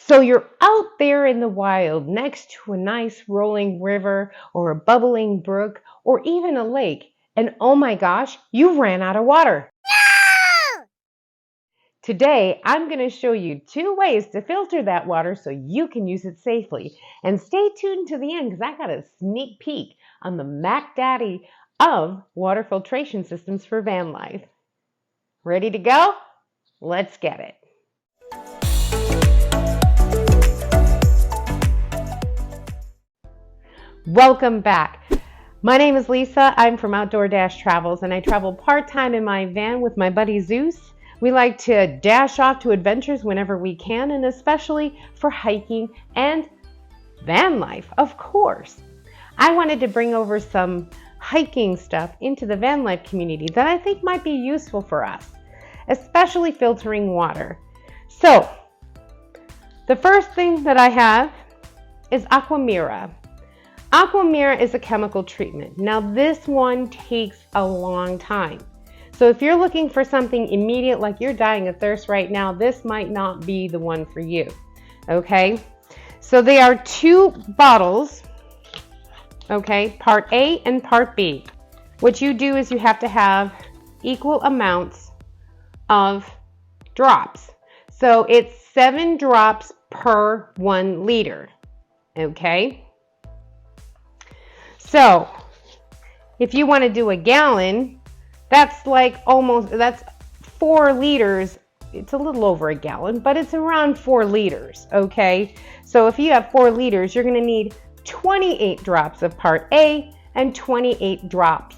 So you're out there in the wild next to a nice rolling river or a bubbling brook or even a lake, and oh my gosh, you ran out of water. No! Today, I'm going to show you 2 ways to filter that water so you can use it safely. And stay tuned to the end because I got a sneak peek on the Mac Daddy of water filtration systems for VanLife. Ready to go? Let's get it. Welcome back. My name is Lisa. I'm from Outdoor Dash Travels and I travel part-time in my van with my buddy Zeus. We like to dash off to adventures whenever we can, and especially for hiking and van life, of course. I wanted to bring over some hiking stuff into the van life community that I think might be useful for us, especially filtering water. So, the first thing that I have is Aquamira. Aquamira is a chemical treatment. Now this one takes a long time. So if you're looking for something immediate, like you're dying of thirst right now, this might not be the one for you, okay? So they are 2 bottles, okay, part A and part B. What you do is you have to have equal amounts of drops. So it's 7 drops per 1 liter, okay? So if you want to do a gallon, that's 4 liters. It's a little over a gallon, but it's around 4 liters, okay? So if you have 4 liters, you're going to need 28 drops of part A and 28 drops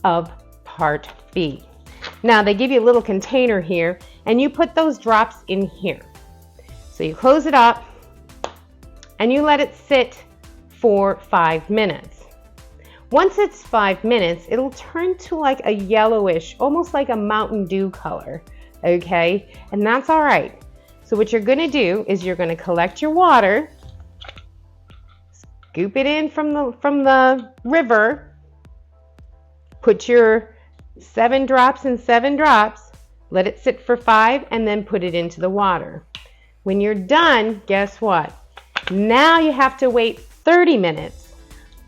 of part B. Now they give you a little container here, and you put those drops in here. So you close it up, and you let it sit for 5 minutes. Once it's 5 minutes, it'll turn to like a yellowish, almost like a Mountain Dew color, okay? And that's all right. So what you're gonna do is you're gonna collect your water, scoop it in from the river, put your 7 drops and 7 drops, let it sit for 5, and then put it into the water. When you're done, guess what? Now you have to wait 30 minutes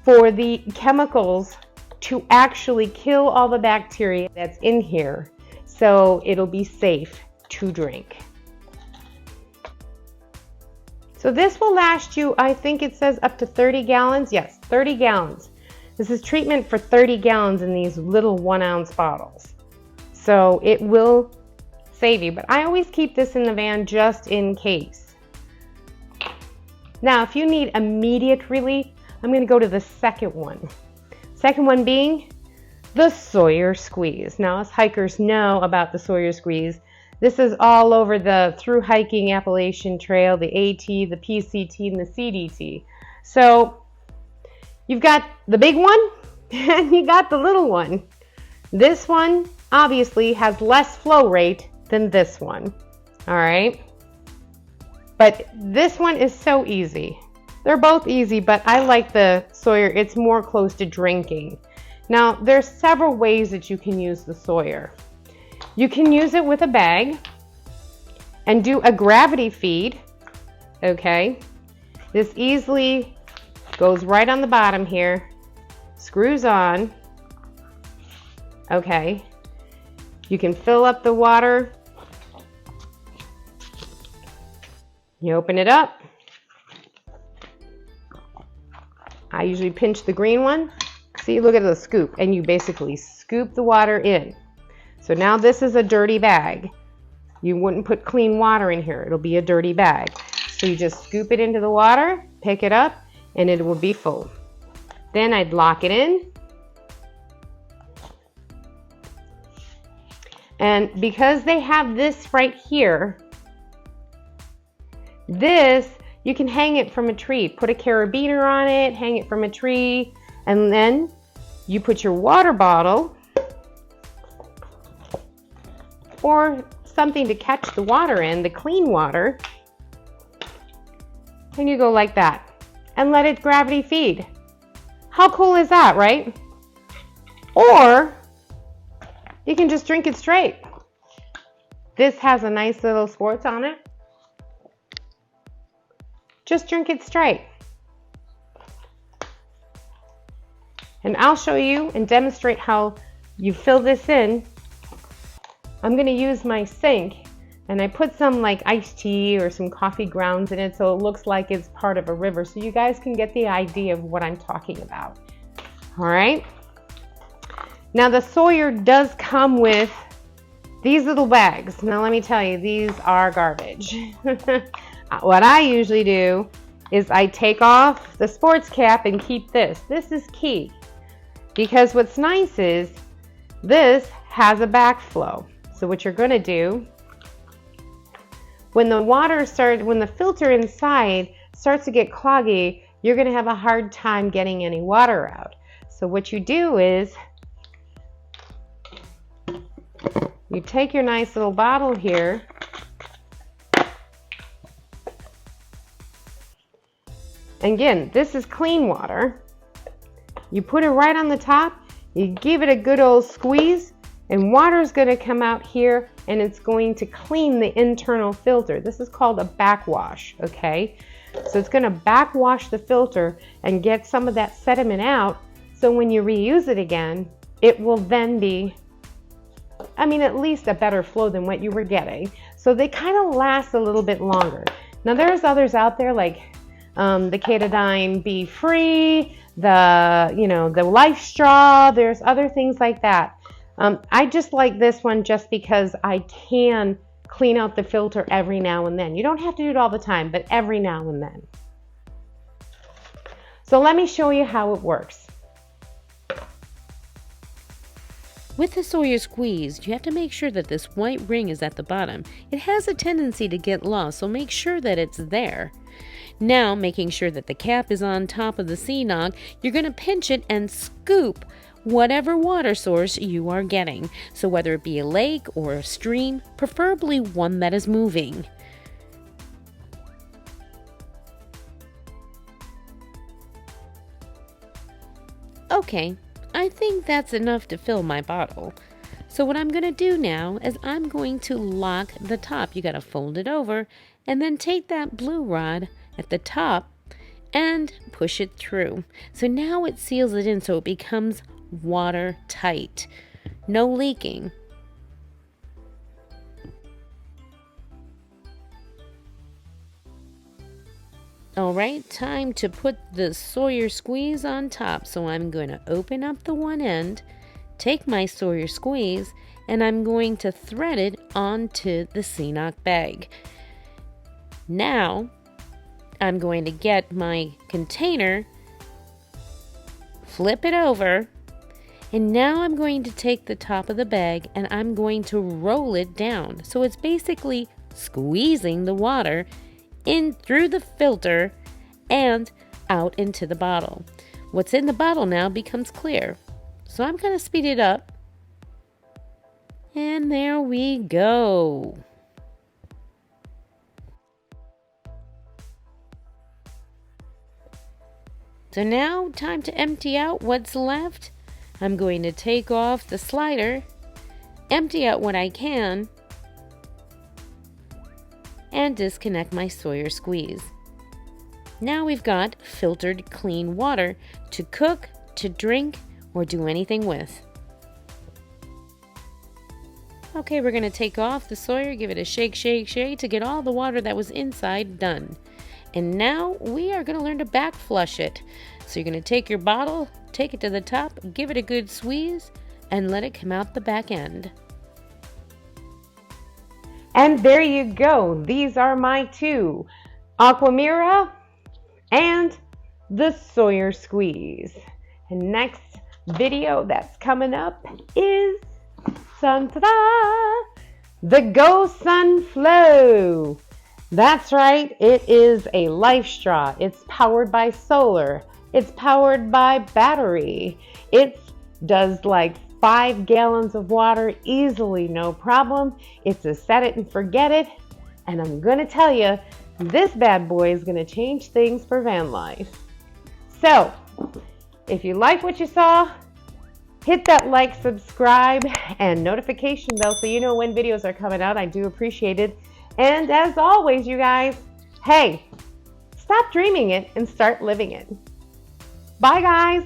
for the chemicals to actually kill all the bacteria that's in here, so it'll be safe to drink. So this will last you, I think it says up to 30 gallons. Yes, 30 gallons. This is treatment for 30 gallons in these little 1-ounce bottles. So it will save you, but I always keep this in the van just in case. Now, if you need immediate relief, I'm going to go to the second one. Second one being the Sawyer Squeeze. Now, us hikers know about the Sawyer Squeeze. This is all over the through hiking Appalachian Trail, the AT, the PCT, and the CDT. So you've got the big one and you got the little one. This one obviously has less flow rate than this one. All right. But this one is so easy. They're both easy, but I like the Sawyer. It's more close to drinking. Now, there's several ways that you can use the Sawyer. You can use it with a bag and do a gravity feed, okay? This easily goes right on the bottom here, screws on, okay? You can fill up the water. You open it up. I usually pinch the green one. See, look at the scoop, and you basically scoop the water in. So now this is a dirty bag. You wouldn't put clean water in here. It'll be a dirty bag. So you just scoop it into the water, pick it up, and it will be full. Then I'd lock it in. And because they have this right here, this, you can hang it from a tree. Put a carabiner on it, hang it from a tree, and then you put your water bottle or something to catch the water in, the clean water, and you go like that and let it gravity feed. How cool is that, right? Or you can just drink it straight. This has a nice little sports on it. Just drink it straight. And I'll show you and demonstrate how you fill this in. I'm going to use my sink, and I put some like iced tea or some coffee grounds in it so it looks like it's part of a river, so you guys can get the idea of what I'm talking about. All right. Now the Sawyer does come with these little bags. Now let me tell you, these are garbage. What I usually do is I take off the sports cap and keep this. This is key, because what's nice is this has a backflow. So what you're going to do, when the filter inside starts to get cloggy, you're going to have a hard time getting any water out. So what you do is you take your nice little bottle here, and again, this is clean water. You put it right on the top, you give it a good old squeeze, and water is going to come out here, and it's going to clean the internal filter. This is called a backwash, okay? So it's going to backwash the filter and get some of that sediment out, so when you reuse it again, it will then be, at least a better flow than what you were getting. So they kind of last a little bit longer. Now there's others out there like the Katadyn Be Free, the Life Straw. There's other things like that. I just like this one just because I can clean out the filter every now and then. You don't have to do it all the time, but every now and then. So let me show you how it works. With the Sawyer Squeeze, you have to make sure that this white ring is at the bottom. It has a tendency to get lost, so make sure that it's there. Now, making sure that the cap is on top of the C-Nog, you're going to pinch it and scoop whatever water source you are getting. So whether it be a lake or a stream, preferably one that is moving. Okay, I think that's enough to fill my bottle. So what I'm going to do now is I'm going to lock the top. You got to fold it over and then take that blue rod at the top and push it through. So now it seals it in so it becomes watertight. No leaking. Alright, time to put the Sawyer Squeeze on top. So I'm going to open up the one end, take my Sawyer Squeeze, and I'm going to thread it onto the C-Nog bag. Now, I'm going to get my container, flip it over, and now I'm going to take the top of the bag and I'm going to roll it down. So it's basically squeezing the water in through the filter and out into the bottle. What's in the bottle now becomes clear. So I'm going to speed it up. And there we go. So now, time to empty out what's left. I'm going to take off the slider, empty out what I can, and disconnect my Sawyer Squeeze. Now we've got filtered clean water to cook, to drink, or do anything with. Okay, we're going to take off the Sawyer, give it a shake, shake, shake to get all the water that was inside done. And now we are going to learn to backflush it. So you're going to take your bottle, take it to the top, give it a good squeeze, and let it come out the back end. And there you go. These are my two, Aquamira and the Sawyer Squeeze. And next video that's coming up is the Go Sun Flow. That's right, it is a life straw. It's powered by solar. It's powered by battery. It does like 5 gallons of water easily, no problem. It's a set it and forget it. And I'm gonna tell you, this bad boy is gonna change things for van life. So, if you like what you saw, hit that like, subscribe, and notification bell so you know when videos are coming out. I do appreciate it. And as always, you guys, hey, Stop dreaming it and start living it. Bye, guys.